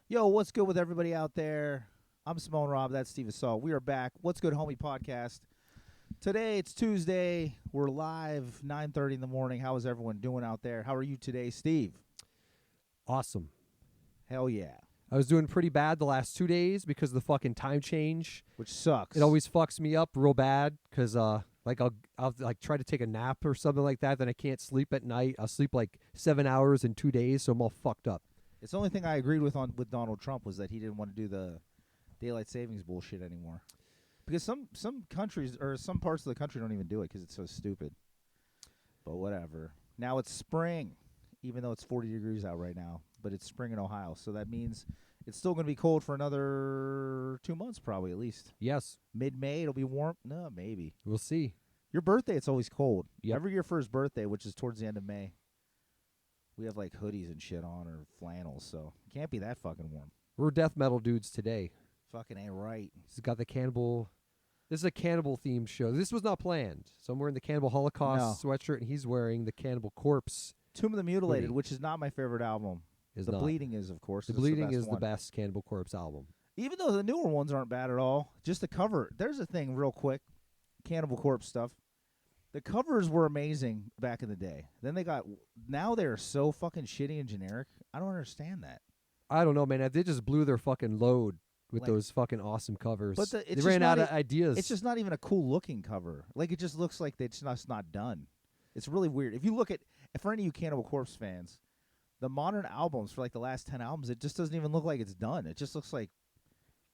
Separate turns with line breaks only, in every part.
Yo, what's good with everybody out there? I'm SamoanRob. That's Steve Assault. We are back. What's good, homie podcast. Today it's Tuesday. We're live 9:30 in the morning. How is everyone doing out there? How are you today, Steve?
Awesome.
Hell yeah.
I was doing pretty bad the last 2 days because of the fucking time change.
Which sucks.
It always fucks me up real bad because like I'll like try to take a nap or something like that, then I can't sleep at night. I'll sleep like 7 hours in 2 days, so I'm all fucked up.
It's the only thing I agreed with Donald Trump was that he didn't want to do the daylight savings bullshit anymore. Because some countries or some parts of the country don't even do it because it's so stupid. But whatever. Now it's spring, even though it's 40 degrees out right now. But it's spring in Ohio, so that means it's still going to be cold for another 2 months probably at least.
Yes.
Mid-May it'll be warm. No, maybe.
We'll see.
Your birthday, it's always cold.
Yep.
Every year for his birthday, which is towards the end of May, we have like hoodies and shit on or flannels, so it can't be that fucking warm.
We're death metal dudes today.
Fucking ain't right.
He's got the cannibal. This is a cannibal themed show. This was not planned. So I'm wearing the Cannibal Holocaust sweatshirt, and he's wearing the Cannibal Corpse.
Tomb of the Mutilated,
hoodie.
which is not my favorite album.
Is
the
not.
Bleeding is, of course.
The
It's
Bleeding
best
is
one.
the best Cannibal Corpse album.
Even though the newer ones aren't bad at all, just the cover. There's a thing real quick, Cannibal Corpse stuff. The covers were amazing back in the day. Then now they're so fucking shitty and generic. I don't understand that.
I don't know, man. They just blew their fucking load with
Like-
those fucking awesome covers.
But
they ran out of ideas.
It's just not even a cool looking cover. Like it just looks like it's not done. It's really weird. If you look at, for any of you Cannibal Corpse fans, the modern albums for like the last 10 albums, it just doesn't even look like it's done. It just looks like,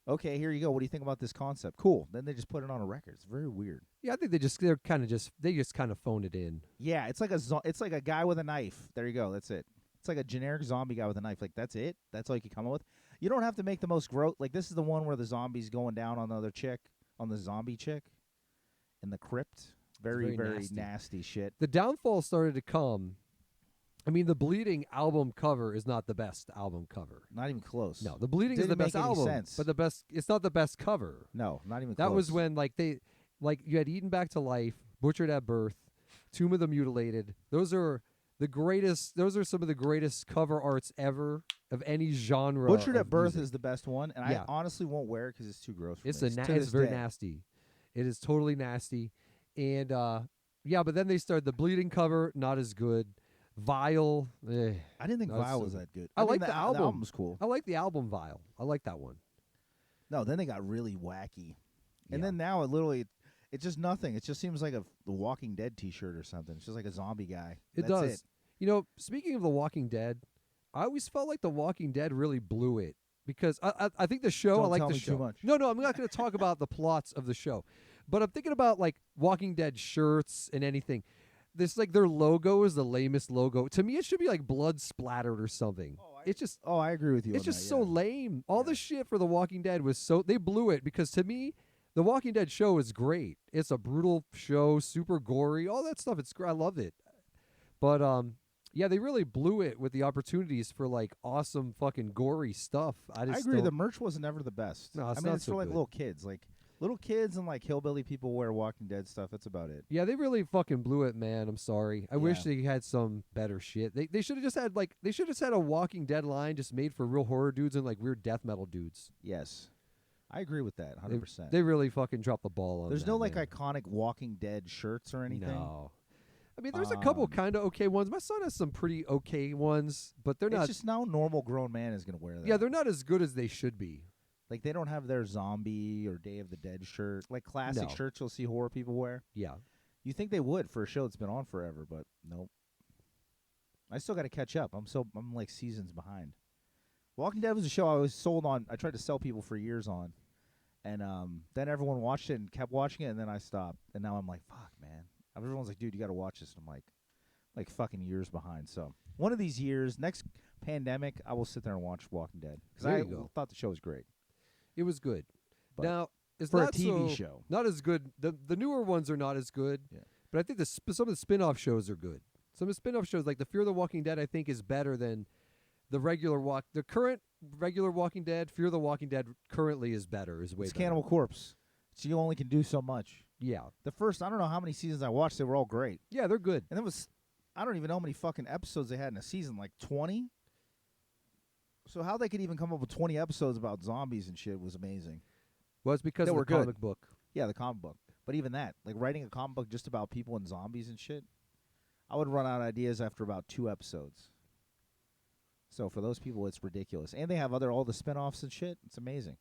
okay, here you go. What do you think about this concept? Cool. Then they just put it on a record. It's very weird.
Yeah, I think they just kind of phoned it in.
Yeah, it's like a guy with a knife. There you go. That's it. It's like a generic zombie guy with a knife. Like that's it. That's all you can come up with. You don't have to make the most gross. Like this is the one where the zombie's going down on the other chick, on the zombie chick, in the crypt. Very nasty shit.
The downfall started to come. I mean, the Bleeding album cover is not the best album cover.
Not even close.
No, the Bleeding is
Didn't
the best
make any
album,
sense.
but it's not the best cover.
No, not even
That
close.
was when you had Eaten Back to Life, Butchered at Birth, Tomb of the Mutilated. Those are the greatest. Those are some of the greatest cover arts ever of any genre.
Butchered
of
at Birth
music.
is the best one, and
Yeah.
I honestly won't wear it because it's too gross for
It's
me.
it's very nasty. It is totally nasty, and yeah. But then they started the Bleeding cover, not as good. Vile.
I didn't think
No, it's
Vile
so
was
good.
that good.
I like
mean,
the album.
The album's cool.
I like the album Vile. I like that one.
No, then they got really wacky, and
Yeah.
then now it's just nothing. It just seems like the Walking Dead T-shirt or something. It's just like a zombie guy.
It
That's
does. You know, speaking of The Walking Dead, I always felt like The Walking Dead really blew it because I think the show.
Don't
I like
tell
the
me
show.
too much.
No, I'm not going to talk about the plots of the show, but I'm thinking about like Walking Dead shirts and anything. This like their logo is the lamest logo. To me, it should be like blood splattered or something. It's just.
Oh, I agree with you.
It's
on
just
that,
so
yeah.
lame. All the shit for The Walking Dead was so they blew it because to me, The Walking Dead show is great. It's a brutal show, super gory, all that stuff. I loved it. But yeah, they really blew it with the opportunities for like awesome fucking gory stuff. I
agree. The merch wasn't ever the best.
No, it's
I mean,
not
it's
so
for like
good.
little kids, and like hillbilly people wear Walking Dead stuff. That's about it.
Yeah, they really fucking blew it, man. I'm sorry. I wish they had some better shit. They should have just had a Walking Dead line just made for real horror dudes and like weird death metal dudes.
Yes, I agree with that 100%.
They really fucking dropped the ball on
There's
that,
no like
man.
iconic Walking Dead shirts or anything.
No. I mean, there's a couple kind of okay ones. My son has some pretty okay ones, but they're
It's
not.
just no normal grown man is gonna wear that.
Yeah, they're not as good as they should be.
like they don't have their zombie or Day of the Dead shirt, like classic
No.
shirts you'll see horror people wear.
Yeah.
You think they would for a show that's been on forever, but nope. I still got to catch up. I'm like seasons behind. Walking Dead was a show I was sold on. I tried to sell people for years on, and then everyone watched it and kept watching it, and then I stopped. And now I'm like, fuck, man. Everyone's like, dude, you got to watch this. And I'm like fucking years behind. So one of these years, next pandemic, I will sit there and watch Walking Dead because
There
I
you go.
thought the show was great.
It was good.
But
Now, it's
for a
not
TV
so-
show.
Not as good. The newer ones are not as good.
Yeah.
But I think some of the spin-off shows are good. Some of the spin-off shows, like the Fear the Walking Dead, I think is better than the current regular Walking Dead. Fear the Walking Dead currently is better. Is way
It's
better.
Cannibal Corpse. So you only can do so much.
Yeah.
The first, I don't know how many seasons I watched. They were all great.
Yeah, they're good.
And I don't even know how many fucking episodes they had in a season, like 20? So how they could even come up with 20 episodes about zombies and shit was amazing.
Well, it's because
They
of the
were good.
comic book.
Yeah, the comic book. But even that, like writing a comic book just about people and zombies and shit, I would run out of ideas after about 2 episodes. So for those people, it's ridiculous. And they have all the spin-offs and shit. It's amazing.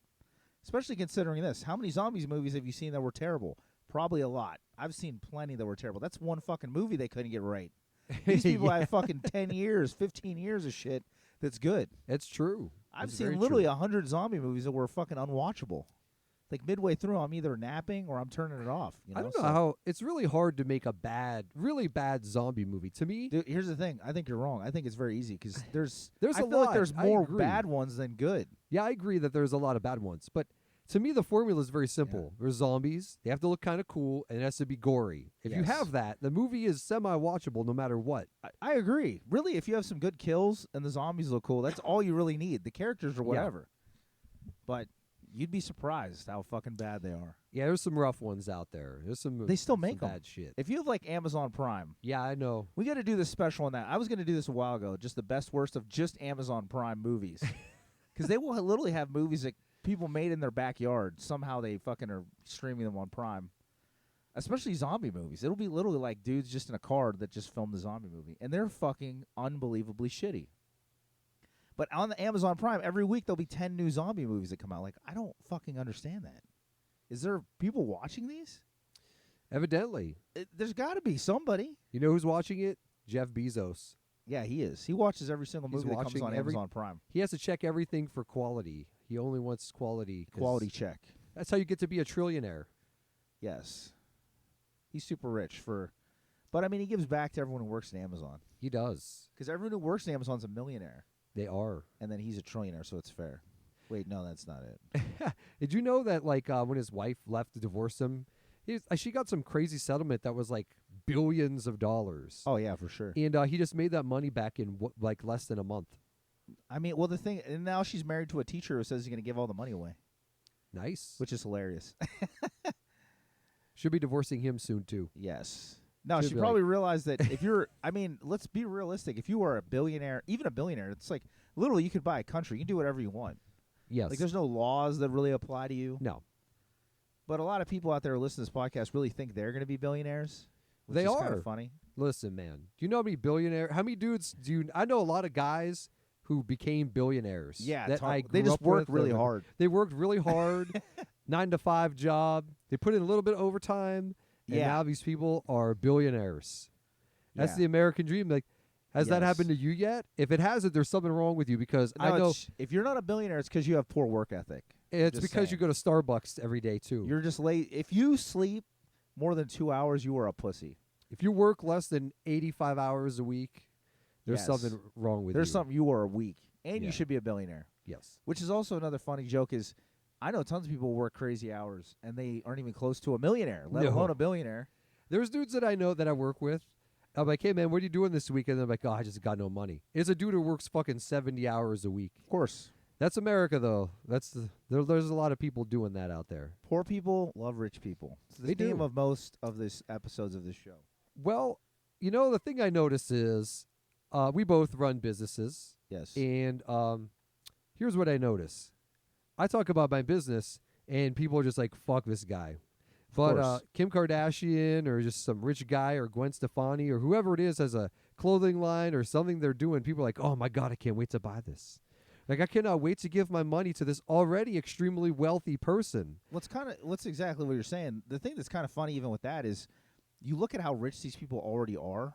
Especially considering this. How many zombies movies have you seen that were terrible? Probably a lot. I've seen plenty that were terrible. That's one fucking movie they couldn't get right. These people have fucking 10 years, 15 years of shit that's good.
It's true.
I've
It's
seen
very
literally
true.
100 zombie movies that were fucking unwatchable. Like midway through, I'm either napping or I'm turning it off. You know?
I don't know how it's really hard to make a really bad zombie movie. To me,
Dude, here's the thing. I think you're wrong. I think it's very easy because
There's
I
a
feel like
lot.
there's
I
more
agree.
bad ones than good.
yeah, I agree that there's a lot of bad ones, but to me, the formula is very simple. There's zombies. They have to look kind of cool, and it has to be gory. If you
Yes.
have that, the movie is semi-watchable no matter what.
I agree. Really, if you have some good kills and the zombies look cool, that's all you really need. The characters or whatever. But you'd be surprised how fucking bad they are.
Yeah, there's some rough ones out there. There's some.
They still
some
make 'em.
bad shit.
If you have like Amazon Prime,
Yeah, I know.
we got to do this special on that. I was going to do this a while ago, just the best worst of just Amazon Prime movies. Because they will literally have movies that people made in their backyard. Somehow they fucking are streaming them on Prime. Especially zombie movies. It'll be literally like dudes just in a car that just filmed the zombie movie. And they're fucking unbelievably shitty. But on the Amazon Prime, every week there'll be 10 new zombie movies that come out. Like, I don't fucking understand that. Is there people watching these?
Evidently.
There's got to be somebody.
You know who's watching it? Jeff Bezos.
Yeah, he is. He watches every single
He's
movie that comes
watching
on
every-
Amazon Prime.
He has to check everything for quality. He only wants quality. 'cause
Quality check.
That's how you get to be a trillionaire.
Yes. He's super rich but I mean, he gives back to everyone who works in Amazon.
He does.
Because everyone who works in Amazon's a millionaire.
They are.
And then he's a trillionaire, so it's fair. Wait, no, that's not it.
Did you know that like when his wife left to divorce him, she got some crazy settlement that was like billions of dollars.
Oh, yeah, for sure.
And he just made that money back in like less than a month.
I mean, well, the thing, and now she's married to a teacher who says he's going to give all the money away,
Nice.
which is hilarious.
Should be divorcing him soon too.
Yes. No,
Should
she
be
probably realized that if you're, I mean, let's be realistic. If you are a billionaire, even a billionaire, it's like literally you could buy a country. You can do whatever you want.
Yes.
Like there's no laws that really apply to you.
No.
But a lot of people out there who listen to this podcast really think they're going to be billionaires. Which
They
is kind
are.
of funny.
Listen, man. Do you know how many dudes do you? I know a lot of guys who became billionaires.
Yeah,
that I
they
grew
just
up
work
with,
really
or-
hard.
They worked really hard, 9-to-5 job. They put in a little bit of overtime, and
Yeah.
now these people are billionaires. That's
Yeah.
the American dream. Like, has that
Yes.
happened to you yet? If it hasn't, there's something wrong with you because
No,
I know
if you're not a billionaire, it's because you have poor work ethic.
it's
just
because you
saying.
go to Starbucks every day too.
You're just late. If you sleep more than 2 hours, you are a pussy.
If you work less than 85 hours a week, there's
Yes.
something wrong with
There's
you.
something you are weak, and
Yeah.
you should be a billionaire.
Yes.
Which is also another funny joke is, I know tons of people who work crazy hours, and they aren't even close to a millionaire, let
No.
alone a billionaire.
There's dudes that I know that I work with. I'm like, hey, man, what are you doing this weekend? And they're like, oh, I just got no money. It's a dude who works fucking 70 hours a week.
Of course.
That's America, though. There's a lot of people doing that out there.
Poor people love rich people. It's the
They
theme
do.
of most of this episodes of this show.
Well, you know, the thing I notice is we both run businesses.
Yes.
And here's what I notice. I talk about my business, and people are just like, fuck this guy. But
course.
Kim Kardashian or just some rich guy or Gwen Stefani or whoever it is has a clothing line or something they're doing, people are like, oh, my God, I can't wait to buy this. Like, I cannot wait to give my money to this already extremely wealthy person.
What's exactly what you're saying. The thing that's kind of funny even with that is you look at how rich these people already are,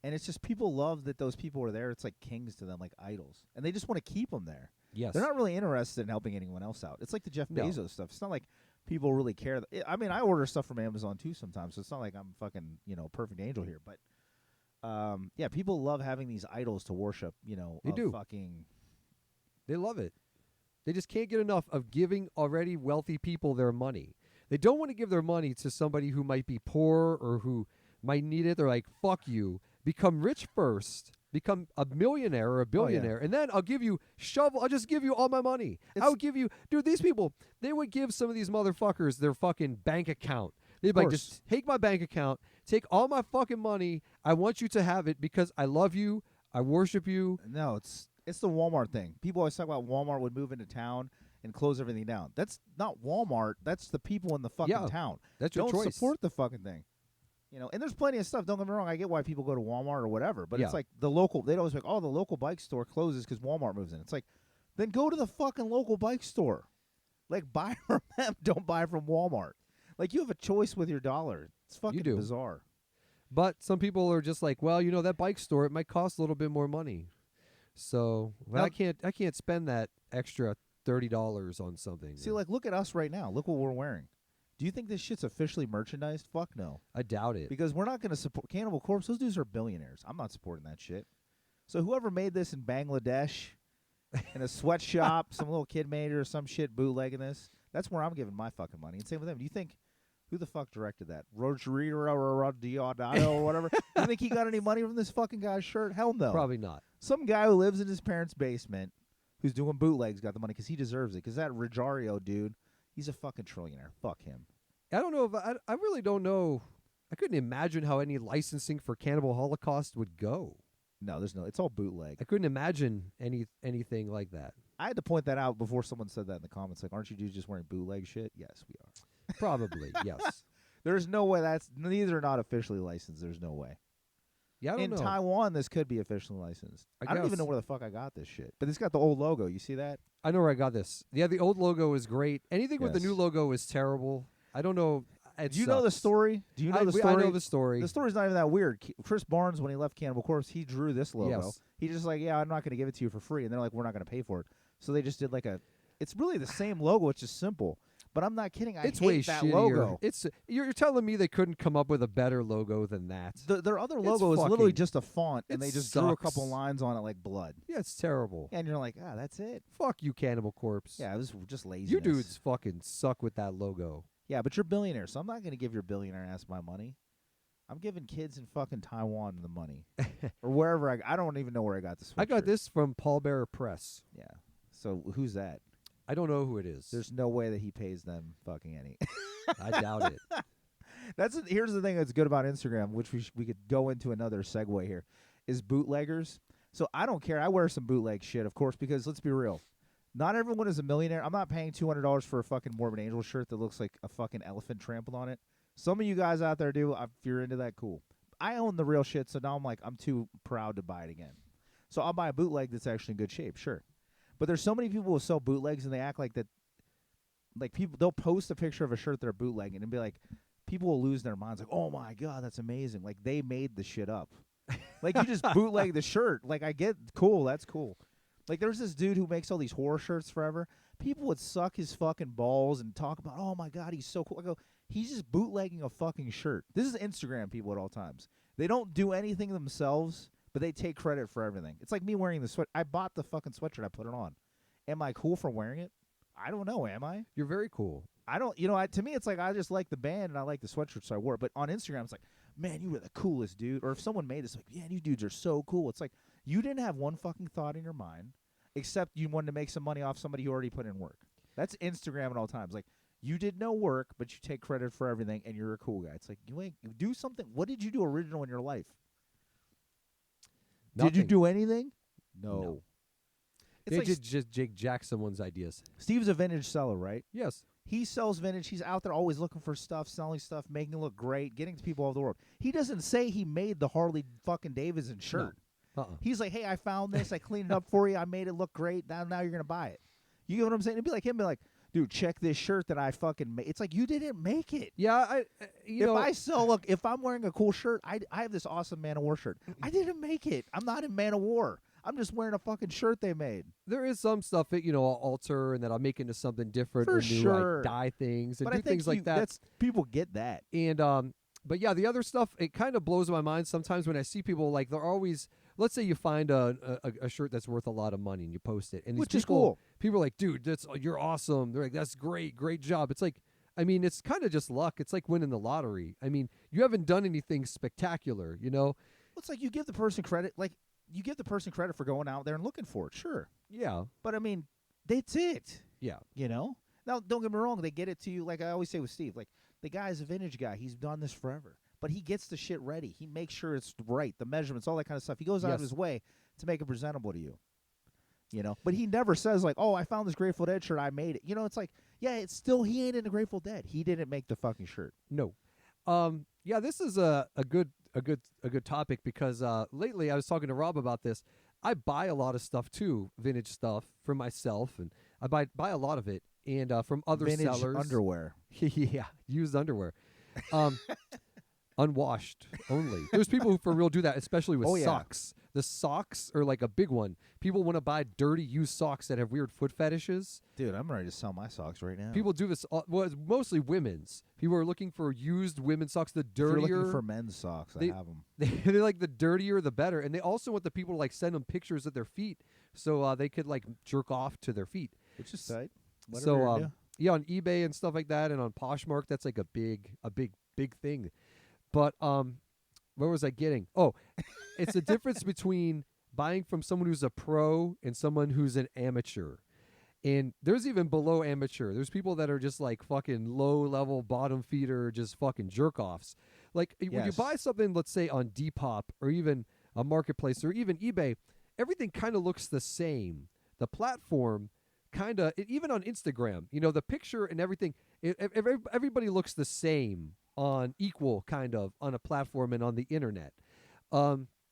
and it's just people love that those people are there. It's like kings to them, like idols. And they just want to keep them there.
Yes.
They're not really interested in helping anyone else out. It's like the Jeff
No.
Bezos stuff. It's not like people really care. I mean, I order stuff from Amazon too sometimes, so it's not like I'm fucking, perfect angel here. But, yeah, people love having these idols to worship,
They do.
fucking...
They love it. They just can't get enough of giving already wealthy people their money. They don't want to give their money to somebody who might be poor or who might need it. They're like, fuck you. Become rich first. Become a millionaire or a billionaire. And then I'll just give you all my money. I'll give you, dude, these people, they would give some of these motherfuckers their fucking bank account. They'd be like, just take my bank account, take all my fucking money. I want you to have it because I love you. I worship you.
No, it's It's the Walmart thing. People always talk about Walmart would move into town and close everything down. That's not Walmart. That's the people in the fucking town.
That's your
Don't
choice.
support the fucking thing. And there's plenty of stuff. Don't get me wrong. I get why people go to Walmart or whatever. But it's like the local. They'd always be like, oh, the local bike store closes because Walmart moves in. It's like, then go to the fucking local bike store. Like, buy from them. Don't buy from Walmart. Like, you have a choice with your dollar. It's fucking bizarre.
But some people are just like, well, that bike store, it might cost a little bit more money. So I can't spend that extra $30 on something.
See, like, look at us right now. Look what we're wearing. Do you think this shit's officially merchandised? Fuck no.
I doubt it.
Because we're not going to support Cannibal Corpse. Those dudes are billionaires. I'm not supporting that shit. So whoever made this in Bangladesh, in a sweatshop, some little kid made it or some shit bootlegging this, that's where I'm giving my fucking money. And same with them. Do you think, who the fuck directed that? Rogerio or whatever? Do you think he got any money from this fucking guy's shirt? Hell no.
Probably not.
Some guy who lives in his parents' basement who's doing bootlegs got the money because he deserves it. Because that Rogerio dude, he's a fucking trillionaire. Fuck him.
I don't know if I really don't know. I couldn't imagine how any licensing for Cannibal Holocaust would go.
No, there's no. It's all bootleg.
I couldn't imagine anything like that.
I had to point that out before someone said that in the comments. Like, aren't you dudes just wearing bootleg shit? Yes, we are.
Probably, yes.
There's no way these are not officially licensed. There's no way.
Yeah, I don't know.
In Taiwan, this could be officially licensed. I don't even know where the fuck I got this shit. But it's got the old logo. You see that?
I know where I got this. Yeah, the old logo is great. Anything with the new logo is terrible. I don't know.
Do you know the story? Do you know the story?
I know the story.
The story's not even that weird. Chris Barnes, when he left Cannibal Corpse, he drew this logo.
Yes.
He's just like, yeah, I'm not going to give it to you for free. And they're like, we're not going to pay for it. So they just did like it's really the same logo. It's just simple. But I'm not kidding.
It's
hate
way
that
shittier.
logo.
You're telling me they couldn't come up with a better logo than that?
Their other logo is literally just a font, and they just drew a couple lines on it like blood.
Yeah, it's terrible.
And you're like, that's it.
Fuck you, Cannibal Corpse.
Yeah, it was just laziness.
You dudes fucking suck with that logo.
Yeah, but you're billionaires, so I'm not going to give your billionaire ass my money. I'm giving kids in fucking Taiwan the money. Or wherever I don't even know where I got this.
I got this from Pallbearer Press.
Yeah. So who's that?
I don't know who it is.
There's no way that he pays them fucking any.
I doubt it.
Here's the thing that's good about Instagram, which we could go into another segue here, is bootleggers. So I don't care. I wear some bootleg shit, of course, because let's be real. Not everyone is a millionaire. I'm not paying $200 for a fucking Morbid Angel shirt that looks like a fucking elephant trampled on it. Some of you guys out there do. If you're into that, cool. I own the real shit, so now I'm too proud to buy it again. So I'll buy a bootleg that's actually in good shape, sure. But there's so many people who sell bootlegs and they act like that. Like people, they'll post a picture of a shirt they're bootlegging and be like, people will lose their minds. Like, oh my god, that's amazing. Like they made the shit up. Like you just bootleg the shirt. Like I get cool, that's cool. Like there's this dude who makes all these horror shirts forever. People would suck his fucking balls and talk about, oh my god, he's so cool. I go, he's just bootlegging a fucking shirt. This is Instagram people at all times. They don't do anything themselves, but they take credit for everything. It's like me wearing the sweat. I bought the fucking sweatshirt. I put it on. Am I cool for wearing it? I don't know. Am I?
You're very cool.
I don't. To me, it's like I just like the band and I like the sweatshirt, so I wore it. But on Instagram, it's like, man, you were the coolest dude. Or if someone made this, like, man, you dudes are so cool. It's like you didn't have one fucking thought in your mind, except you wanted to make some money off somebody who already put in work. That's Instagram at all times. Like you did no work, but you take credit for everything, and you're a cool guy. It's like you do something. What did you do original in your life?
Nothing.
Did you do anything? No. It's
they
like
just Jake Jack someone's ideas.
Steve's a vintage seller, right?
Yes.
He sells vintage. He's out there always looking for stuff, selling stuff, making it look great, getting to people all over the world. He doesn't say he made the Harley fucking Davidson shirt.
No.
He's like, hey, I found this. I cleaned it up for you. I made it look great. Now you're going to buy it. You get what I'm saying? It'd be like him, be like, dude, check this shirt that I fucking made. It's like, you didn't make it.
Yeah,
if I'm wearing a cool shirt, I have this awesome Man of War shirt. I didn't make it. I'm not in Man of War. I'm just wearing a fucking shirt they made.
There is some stuff that, I'll alter and that I'll make into something different
For
or new.
sure.
I dye things and
but
do
I think
things like that.
People get that.
And, but yeah, the other stuff, it kind of blows my mind sometimes when I see people, like, they're always, let's say you find a shirt that's worth a lot of money and you post it. And these
Which is cool.
People are like, dude, you're awesome. They're like, that's great job. It's like, I mean, it's kind of just luck. It's like winning the lottery. I mean, you haven't done anything spectacular,
Well, it's like you give the person credit. Like, you give the person credit for going out there and looking for it, sure.
Yeah.
But, I mean, that's it.
Yeah.
Now, don't get me wrong. They get it to you, like I always say with Steve. Like, the guy's a vintage guy. He's done this forever. But he gets the shit ready. He makes sure it's right, the measurements, all that kind of stuff. He goes out of his way to make it presentable to you. You know, but he never says like, "Oh, I found this Grateful Dead shirt. I made it." You know, it's like, yeah, it's still he ain't in the Grateful Dead. He didn't make the fucking shirt.
No. Yeah, this is a good topic because lately I was talking to Rob about this. I buy a lot of stuff too, vintage stuff for myself, and I buy a lot of it, and from other
Vintage
sellers.
underwear.
Yeah, used underwear. Unwashed only. There's people who for real do that, especially with socks. The socks are like a big one. People want to buy dirty used socks that have weird foot fetishes.
Dude, I'm ready to sell my socks right now.
People do this. Well, it's mostly women's. People are looking for used women's socks. The dirtier.
If you're looking for men's socks, I have them.
They're like the dirtier, the better. And they also want the people to like send them pictures of their feet so they could like jerk off to their feet.
Which is tight.
So yeah, on eBay and stuff like that, and on Poshmark, that's like a big thing. But where was I getting? Oh, it's the difference between buying from someone who's a pro and someone who's an amateur. And there's even below amateur. There's people that are just like fucking low level bottom feeder, just fucking jerk offs. Like when you buy something, let's say on Depop or even a marketplace or even eBay, everything kind of looks the same. The platform kind of, even on Instagram, you know, the picture and everything, everybody looks the same on equal kind of on a platform and on the internet.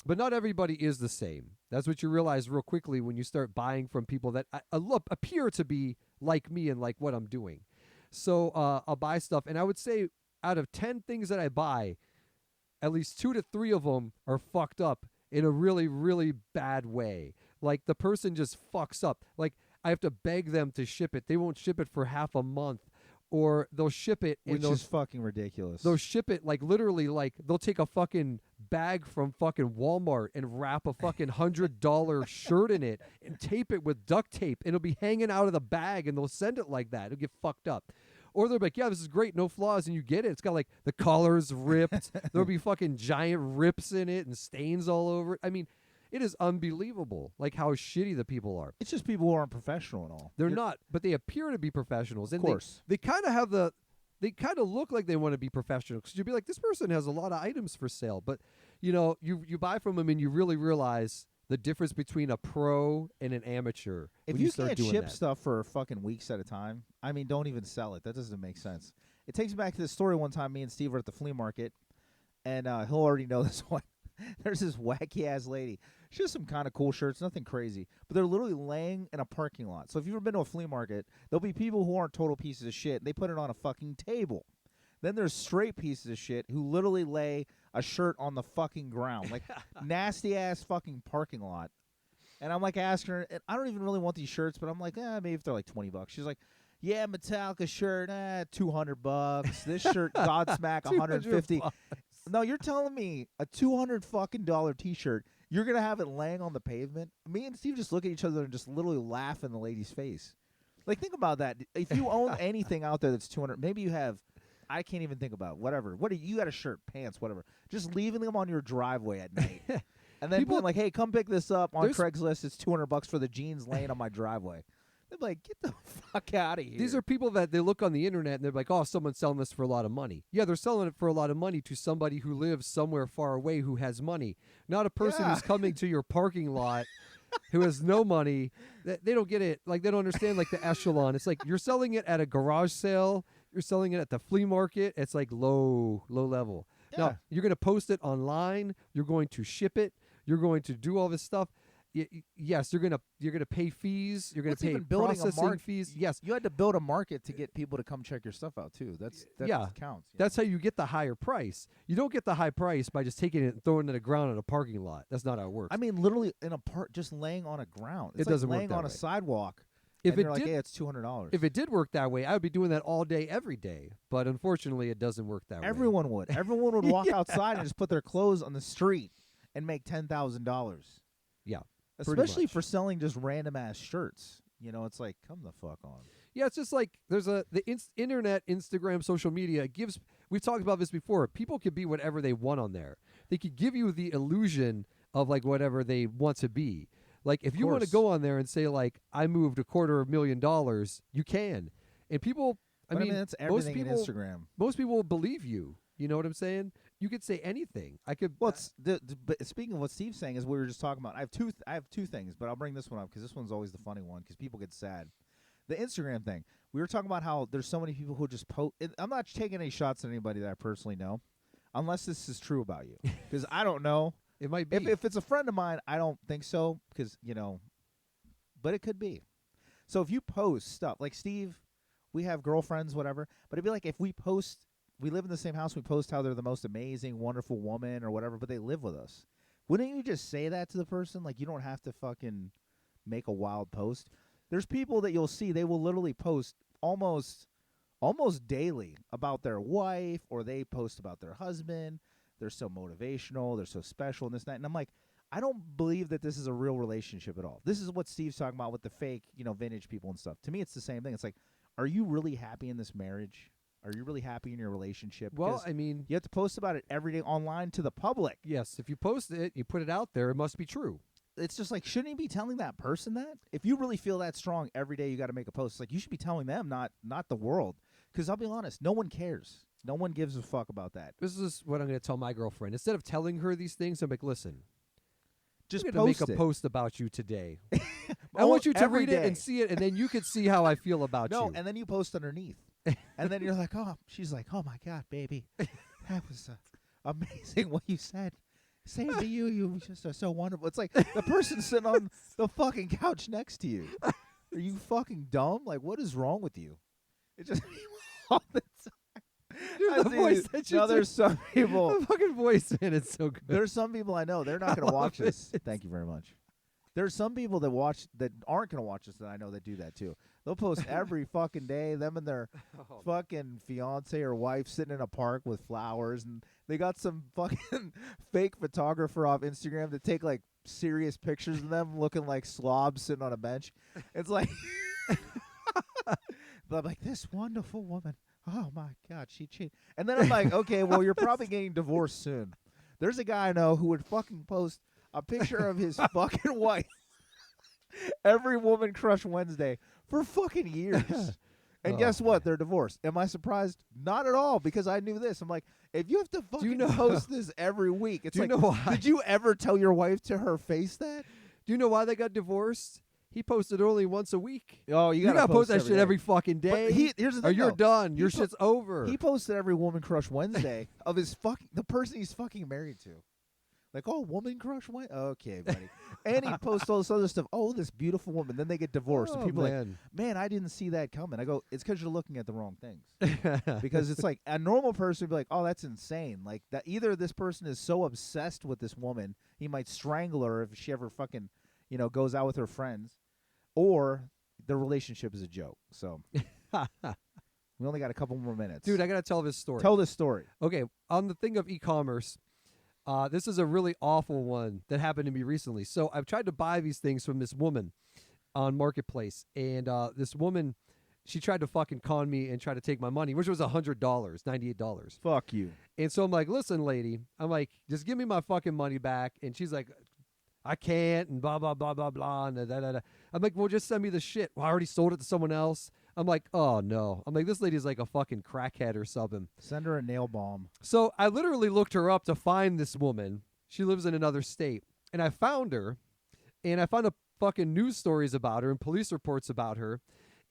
But not everybody is the same. That's what you realize real quickly when you start buying from people that appear to be like me and like what I'm doing. So I'll buy stuff, and I would say out of 10 things that I buy, at least 2 to 3 of them are fucked up in a really, really bad way. Like the person just fucks up. Like I have to beg them to ship it. They won't ship it for half a month. Or they'll ship it,
which is fucking ridiculous.
They'll ship it like literally, like they'll take a fucking bag from fucking Walmart and wrap a fucking $100 shirt in it and tape it with duct tape, and it'll be hanging out of the bag, and they'll send it like that. It'll get fucked up. Or they're like, yeah, this is great, no flaws, and you get it. It's got like the collar's ripped. There'll be fucking giant rips in it and stains all over it. I mean, it is unbelievable, like how shitty the people are.
It's just people who aren't professional at all.
They're not, but they appear to be professionals.
Of course.
They kind of have they kind of look like they want to be professional because you'd be like, this person has a lot of items for sale. But, you know, you buy from them and you really realize the difference between a pro and an amateur.
If you can't ship stuff for fucking weeks at a time, I mean, don't even sell it. That doesn't make sense. It takes me back to this story one time. Me and Steve were at the flea market, and he'll already know this one. There's this wacky-ass lady. She has some kind of cool shirts, nothing crazy. But they're literally laying in a parking lot. So if you've ever been to a flea market, there'll be people who aren't total pieces of shit. They put it on a fucking table. Then there's straight pieces of shit who literally lay a shirt on the fucking ground. Like, nasty-ass fucking parking lot. And I'm like asking her, and I don't even really want these shirts, but I'm like, maybe if they're like $20. She's like, yeah, Metallica shirt, $200. This shirt, Godsmack, $150. No, you're telling me a $200 fucking T-shirt, you're gonna have it laying on the pavement? Me and Steve just look at each other and just literally laugh in the lady's face. Like, think about that. If you own anything out there that's $200, maybe you have. I can't even think about it. Whatever. What do you got? A shirt, pants, whatever. Just leaving them on your driveway at night, and then being like, "Hey, come pick this up on Craigslist. It's $200 for the jeans laying on my driveway." They're like, get the fuck out of here.
These are people that they look on the internet and they're like, oh, someone's selling this for a lot of money. Yeah, they're selling it for a lot of money to somebody who lives somewhere far away who has money, not a person who's coming to your parking lot who has no money. They don't get it. Like, they don't understand, like, the echelon. It's like you're selling it at a garage sale. You're selling it at the flea market. It's like low level. Yeah. Now, you're going to post it online. You're going to ship it. You're going to do all this stuff. Yes, you're gonna pay fees. You're gonna pay processing fees. Yes,
you had to build a market to get people to come check your stuff out too. That counts.
That's how you get the higher price. You don't get the high price by just taking it and throwing it on the ground in a parking lot. That's not how it works.
I mean, literally in a just laying on a ground. It's
it doesn't
like laying
work that
on
way.
A sidewalk.
If
and
it
you're
did,
like, hey, it's $200.
If it did work that way, I would be doing that all day, every day. But unfortunately, it doesn't work that way.
Everyone would. Everyone would walk outside and just put their clothes on the street and make $10,000.
Yeah.
Especially for selling just random ass shirts. You know, it's like, come the fuck on.
Yeah, it's just like there's the internet, Instagram, social media we've talked about this before. People can be whatever they want on there. They could give you the illusion of like whatever they want to be. Like if you want to go on there and say like I moved $250,000, you can. And people I mean
that's everything in Instagram.
Most people will believe you. You know what I'm saying? You could say anything. I could.
Well, but speaking of what Steve's saying is we were just talking about. I have two things, but I'll bring this one up because this one's always the funny one because people get sad. The Instagram thing. We were talking about how there's so many people who just post. I'm not taking any shots at anybody that I personally know, unless this is true about you, because I don't know.
It might be.
If it's a friend of mine, I don't think so because but it could be. So if you post stuff like Steve, we have girlfriends, whatever. But it'd be like if we post. We live in the same house. We post how they're the most amazing, wonderful woman or whatever, but they live with us. Wouldn't you just say that to the person? Like, you don't have to fucking make a wild post. There's people that you'll see, they will literally post almost daily about their wife, or they post about their husband. They're so motivational. They're so special and this and that. And I'm like, I don't believe that this is a real relationship at all. This is what Steve's talking about with the fake, vintage people and stuff. To me, it's the same thing. It's like, are you really happy in this marriage? Are you really happy in your relationship?
Well, I mean,
you have to post about it every day online to the public.
Yes, if you post it, you put it out there, it must be true.
It's just like, shouldn't you be telling that person that? If you really feel that strong every day, you got to make a post. It's like, you should be telling them, not the world. Because I'll be honest, no one cares. No one gives a fuck about that.
This is what I'm going to tell my girlfriend. Instead of telling her these things, I'm like, listen,
just
I'm going to make a post about you today. I want you to
every
read
day.
it and see it, and then you can see how I feel about you.
No, and then you post underneath. And then you're like, she's like, oh, my God, baby. That was amazing what you said. Same to you. You just are so wonderful. It's like the person sitting on the fucking couch next to you. Are you fucking dumb? Like, what is wrong with you? It just all the time.
Dude, the voice that you
there's some people.
The fucking voice, man, it's so good.
There's some people I know. They're not going to watch this. Thank you very much. There's some people that aren't going to watch this that I know that do that too. They'll post every fucking day, them and their fucking fiance or wife sitting in a park with flowers, and they got some fucking fake photographer off Instagram to take like serious pictures of them looking like slobs sitting on a bench. It's like, I'm like, this wonderful woman. Oh my God, she cheated. And then I'm like, okay, well, you're probably getting divorced soon. There's a guy I know who would fucking post a picture of his fucking wife every Woman Crush Wednesday for fucking years. And guess what? They're divorced. Am I surprised? Not at all, because I knew this. I'm like, if you have to fucking post this every week, it's like, did you ever tell your wife to her face that?
Do you know why they got divorced? He posted only once a week.
Oh, you gotta
post that
every
shit
day.
every fucking day.
Here's the thing,
or you're done. Your shit's over.
He posted every Woman Crush Wednesday of the person he's fucking married to. Like, oh, Woman Crush Wednesday? Okay, buddy. And he posts all this other stuff. Oh, this beautiful woman. Then they get divorced. And people are like, man, I didn't see that coming. I go, it's because you're looking at the wrong things. Because it's like a normal person would be like, oh, that's insane. Like, that either this person is so obsessed with this woman, he might strangle her if she ever fucking, goes out with her friends, or the relationship is a joke. So we only got a couple more minutes.
Dude, I got to tell this story.
Tell this story.
Okay, on the thing of e-commerce, this is a really awful one that happened to me recently. So I've tried to buy these things from this woman on Marketplace, and this woman, she tried to fucking con me and try to take my money, which was $100, $98.
Fuck you.
And so I'm like, listen, lady, I'm like, just give me my fucking money back. And she's like, I can't, and blah, blah, blah, blah, blah, and da, da, da. I'm like, well, just send me the shit. Well, I already sold it to someone else. I'm like, oh, no. I'm like, this lady's like a fucking crackhead or something.
Send her a nail bomb.
So I literally looked her up to find this woman. She lives in another state. And I found her, and I found a fucking news stories about her and police reports about her.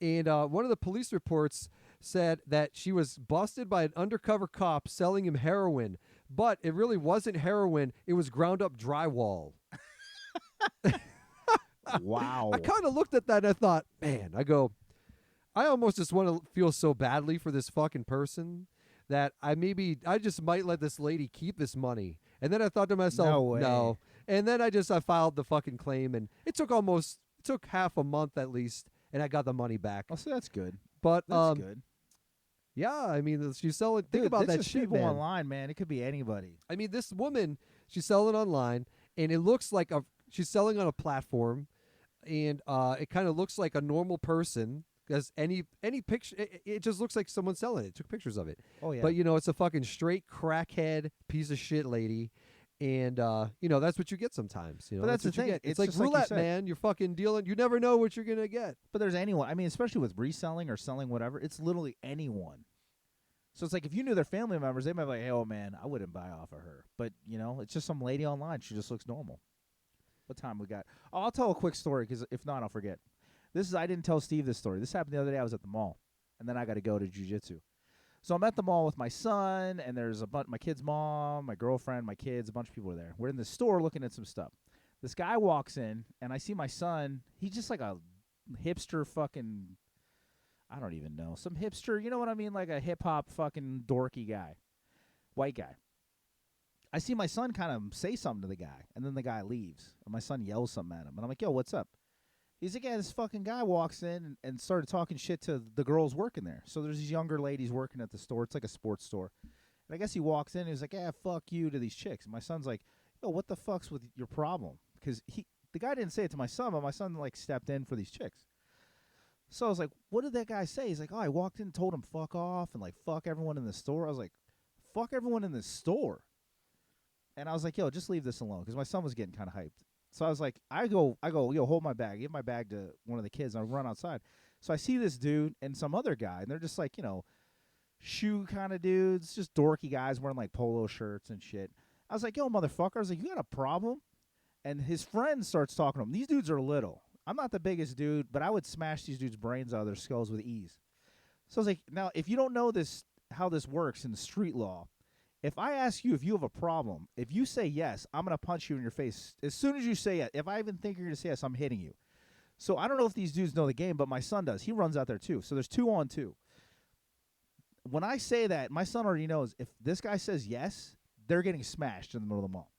And one of the police reports said that she was busted by an undercover cop selling him heroin. But it really wasn't heroin. It was ground up drywall.
Wow.
I kind of looked at that and I thought, man, I almost just want to feel so badly for this fucking person that I just might let this lady keep this money. And then I thought to myself,
no way.
No. And then I filed the fucking claim, and it took half a month at least, and I got the money back.
Oh, so that's good.
But
that's good.
Yeah, I mean, she's selling. Think
Dude,
about that
just
shit,
people
man.
online, man. It could be anybody.
I mean, this woman, she's selling online, and it looks like she's selling on a platform, and it kind of looks like a normal person. Because any picture, it just looks like someone selling it. Took pictures of it.
Oh, yeah.
But, it's a fucking straight crackhead piece of shit lady. And, that's what you get sometimes.
But that's the
what you
thing.
get. It's like
just like you
roulette,
said.
man. You're fucking dealing. You never know what you're going to get.
But there's anyone. I mean, especially with reselling or selling whatever, it's literally anyone. So it's like if you knew their family members, they might be like, hey, oh man, I wouldn't buy off of her. But it's just some lady online. She just looks normal. What time we got? Oh, I'll tell a quick story because if not, I'll forget. I didn't tell Steve this story. This happened the other day. I was at the mall, and then I got to go to jiu-jitsu. So I'm at the mall with my son, and there's my kid's mom, my girlfriend, my kids, a bunch of people are there. We're in the store looking at some stuff. This guy walks in, and I see my son. He's just like a hipster fucking, I don't even know, some hipster, you know what I mean? Like a hip-hop fucking dorky guy, white guy. I see my son kind of say something to the guy, and then the guy leaves. And my son yells something at him, and I'm like, yo, what's up? He's like, yeah, this fucking guy walks in and started talking shit to the girls working there. So there's these younger ladies working at the store. It's like a sports store. And I guess he walks in and he's like, yeah, fuck you to these chicks. And my son's like, yo, what the fuck's with your problem? Because the guy didn't say it to my son, but my son like stepped in for these chicks. So I was like, what did that guy say? He's like, oh, I walked in and told him fuck off and like fuck everyone in the store. I was like, fuck everyone in the store. And I was like, yo, just leave this alone because my son was getting kind of hyped. So I was like, I go, yo, hold my bag. Give my bag to one of the kids, and I run outside. So I see this dude and some other guy, and they're just like, shoe kind of dudes, just dorky guys wearing like polo shirts and shit. I was like, yo, motherfucker. I was like, you got a problem? And his friend starts talking to him. These dudes are little. I'm not the biggest dude, but I would smash these dudes' brains out of their skulls with ease. So I was like, now, if you don't know how this works in the street law, if I ask you if you have a problem, if you say yes, I'm going to punch you in your face. As soon as you say it, if I even think you're going to say yes, I'm hitting you. So I don't know if these dudes know the game, but my son does. He runs out there too. So there's 2-on-2. When I say that, my son already knows if this guy says yes, they're getting smashed in the middle of the mall.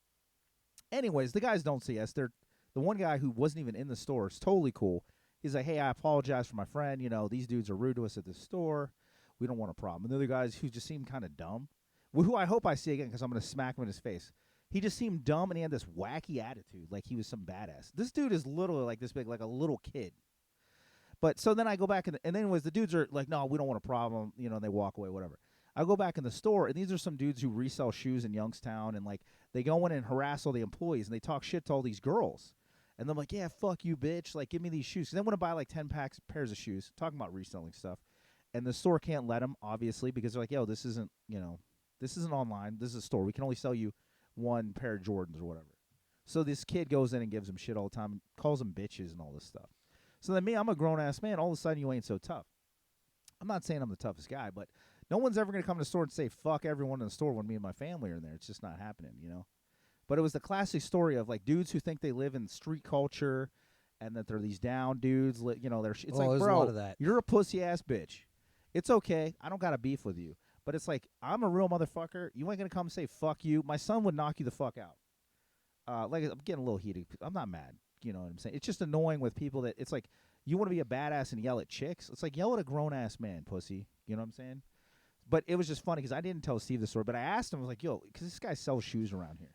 Anyways, the guys don't say yes. The one guy who wasn't even in the store is totally cool. He's like, hey, I apologize for my friend. These dudes are rude to us at the store. We don't want a problem. And the other guys who just seemed kind of dumb, who I hope I see again because I'm going to smack him in his face. He just seemed dumb, and he had this wacky attitude like he was some badass. This dude is literally like this big, like a little kid. But so then I go back, and anyways, the dudes are like, no, we don't want a problem. They walk away, whatever. I go back in the store, and these are some dudes who resell shoes in Youngstown, and like they go in and harass all the employees, and they talk shit to all these girls. And I'm like, yeah, fuck you, bitch. Like, give me these shoes. Because they want to buy like 10 pairs of shoes, talking about reselling stuff. And the store can't let them, obviously, because they're like, yo, this isn't, this isn't online. This is a store. We can only sell you one pair of Jordans or whatever. So this kid goes in and gives them shit all the time and calls them bitches and all this stuff. So then me, I'm a grown-ass man. All of a sudden, you ain't so tough. I'm not saying I'm the toughest guy, but no one's ever going to come to the store and say, fuck everyone in the store when me and my family are in there. It's just not happening, But it was the classic story of, like, dudes who think they live in street culture and that they're these down dudes. It's like, bro,
a lot of that.
You're a pussy-ass bitch. It's okay. I don't got a beef with you. But it's like, I'm a real motherfucker. You ain't going to come and say, fuck you. My son would knock you the fuck out. I'm getting a little heated. I'm not mad. You know what I'm saying? It's just annoying with people that it's like, you want to be a badass and yell at chicks? It's like, yell at a grown-ass man, pussy. You know what I'm saying? But it was just funny because I didn't tell Steve the story, but I asked him, I was like, yo, because this guy sells shoes around here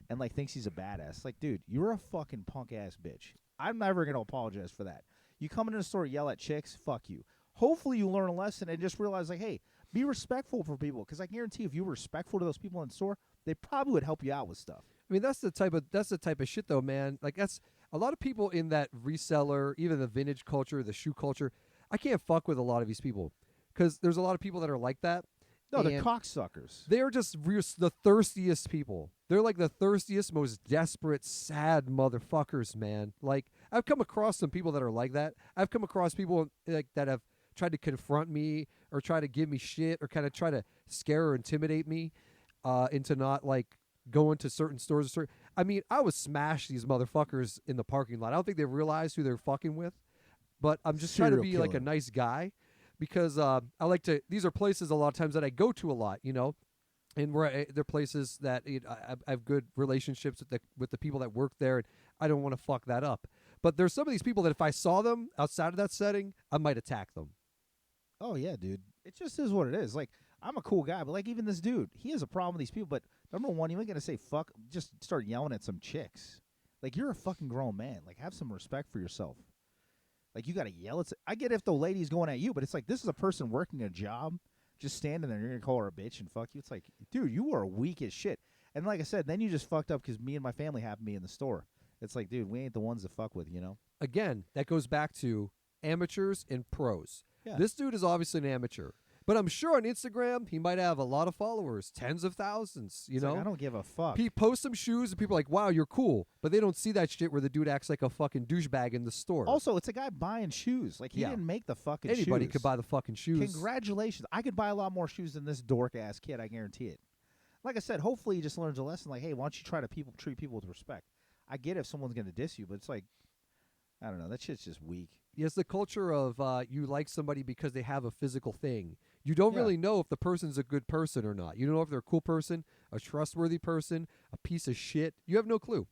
and, like, thinks he's a badass. Like, dude, you're a fucking punk-ass bitch. I'm never going to apologize for that. You come into the store, yell at chicks, fuck you. Hopefully you learn a lesson and just realize, like, hey, be respectful for people, because I guarantee if you were respectful to those people in the store, they probably would help you out with stuff.
I mean, that's the type of shit, though, man. Like, that's a lot of people in that reseller, even the vintage culture, the shoe culture. I can't fuck with a lot of these people because there's a lot of people that are like that.
No, they're cocksuckers.
They're just the thirstiest people. They're like the thirstiest, most desperate, sad motherfuckers, man. Like, I've come across some people that are like that. I've come across people like that have tried to confront me or try to give me shit or kind of try to scare or intimidate me into not, like, going to certain stores. I mean, I would smash these motherfuckers in the parking lot. I don't think they realize who they're fucking with, but I'm just trying to be like a nice guy because I like to. These are places a lot of times that I go to a lot, and where they're places that I have good relationships with the people that work there, and I don't want to fuck that up. But there's some of these people that if I saw them outside of that setting, I might attack them.
Oh yeah, dude. It just is what it is. Like, I'm a cool guy, but like even this dude, he has a problem with these people. But number one, you ain't gonna say fuck. Just start yelling at some chicks. Like, you're a fucking grown man. Like, have some respect for yourself. Like, you gotta yell at. I get if the lady's going at you, but it's like this is a person working a job, just standing there. And you're gonna call her a bitch and fuck you. It's like, dude, you are weak as shit. And like I said, then you just fucked up because me and my family happened to be in the store. It's like, dude, we ain't the ones to fuck with, Again,
that goes back to amateurs and pros.
Yeah.
This dude is obviously an amateur. But I'm sure on Instagram he might have a lot of followers, tens of thousands. You
It's
know,
like, I don't give a fuck.
he posts some shoes and people are like, "Wow, you're cool," but they don't see that shit where the dude acts like a fucking douchebag in the store.
Also, it's a guy buying shoes. Like, he
Yeah.
didn't make the fucking
Anybody
shoes.
could buy the fucking shoes.
Congratulations. I could buy a lot more shoes than this dork-ass kid, I guarantee it. Like I said, hopefully he just learns a lesson like, hey, why don't you try to treat people with respect? I get if someone's going to diss you, but it's like, I don't know, that shit's just weak.
It's the culture of you like somebody because they have a physical thing. You don't really know if the person's a good person or not. You don't know if they're a cool person, a trustworthy person, a piece of shit. You have no clue.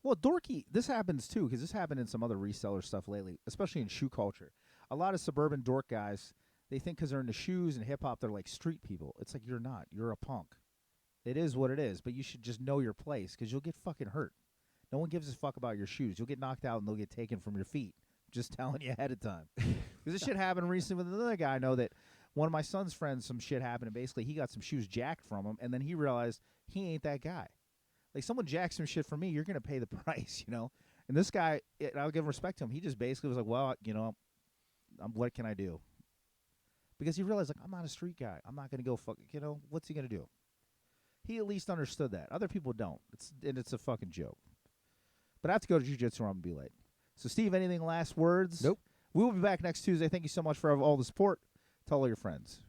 Well, dorky, this happens too, because this happened in some other reseller stuff lately, especially in shoe culture. A lot of suburban dork guys, they think because they're into shoes and hip-hop, they're like street people. It's like, you're not. You're a punk. It is what it is, but you should just know your place because you'll get fucking hurt. No one gives a fuck about your shoes. You'll get knocked out and they'll get taken from your feet. Just telling you ahead of time. Because this shit happened recently with another guy I know that one of my son's friends, some shit happened, and basically he got some shoes jacked from him, and then he realized he ain't that guy. Like, someone jacks some shit from me, you're going to pay the price, you know? And this guy, I'll give respect to him, he just basically was like, well, you know, what can I do? Because he realized, like, I'm not a street guy. I'm not going to go fuck, you know, what's he going to do? He at least understood that. Other people don't. It's a fucking joke. But I have to go to jiu-jitsu or I'm going to be late. So, Steve, anything last words?
Nope.
We will be back next Tuesday. Thank you so much for all the support. Tell all your friends.